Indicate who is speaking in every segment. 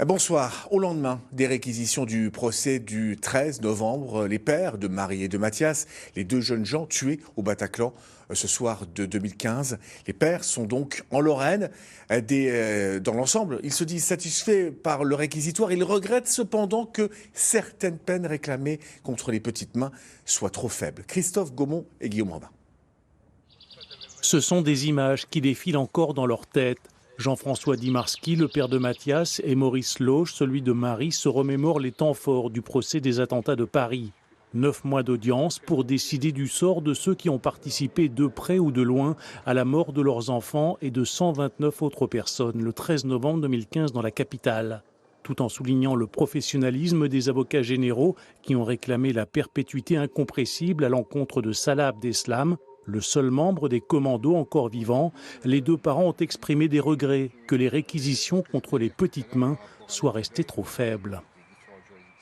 Speaker 1: Bonsoir. Au lendemain des réquisitions du procès du 13 novembre, les pères de Marie et de Mathias, les deux jeunes gens tués au Bataclan ce soir de 2015, les pères sont donc en Lorraine. Dans l'ensemble, ils se disent satisfaits par le réquisitoire. Ils regrettent cependant que certaines peines réclamées contre les petites mains soient trop faibles. Christophe Gaumont et Guillaume Robin.
Speaker 2: Ce sont des images qui défilent encore dans leur tête. Jean-François Dimarski, le père de Mathias, et Maurice Loge, celui de Marie, se remémorent les temps forts du procès des attentats de Paris. 9 mois d'audience pour décider du sort de ceux qui ont participé de près ou de loin à la mort de leurs enfants et de 129 autres personnes le 13 novembre 2015 dans la capitale. Tout en soulignant le professionnalisme des avocats généraux qui ont réclamé la perpétuité incompressible à l'encontre de Salah Abdeslam, le seul membre des commandos encore vivant, les deux parents ont exprimé des regrets que les réquisitions contre les petites mains soient restées trop faibles.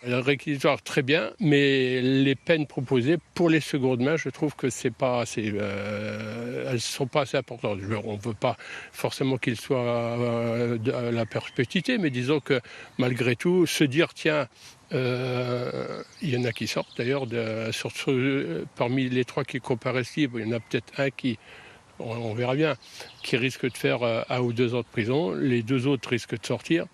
Speaker 3: Le réquisitoire, très bien, mais les peines proposées pour les secondes mains, je trouve que c'est pas assez, elles ne sont pas assez importantes. On ne veut pas forcément qu'il soit à la perpétuité, mais disons que malgré tout, se dire, tiens, il y en a qui sortent d'ailleurs, parmi les 3 qui comparaissent libres, il y en a peut-être un qui, on verra bien, qui risque de faire 1 ou 2 ans de prison, les 2 autres risquent de sortir.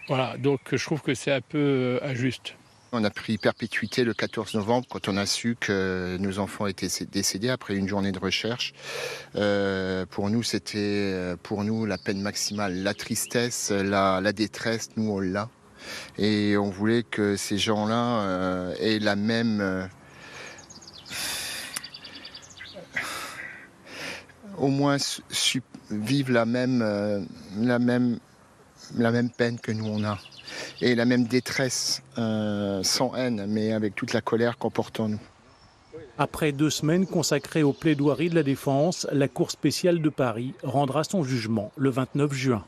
Speaker 3: Voilà, donc je trouve que c'est un peu injuste.
Speaker 4: On a pris perpétuité le 14 novembre quand on a su que nos enfants étaient décédés après une journée de recherche. Pour nous, c'était la peine maximale. La tristesse, la détresse, nous on l'a. Et on voulait que ces gens-là aient la même... au moins vivent la même peine que nous on a. Et la même détresse, sans haine, mais avec toute la colère qu'on porte en nous.
Speaker 2: Après 2 semaines consacrées aux plaidoiries de la défense, la Cour spéciale de Paris rendra son jugement le 29 juin.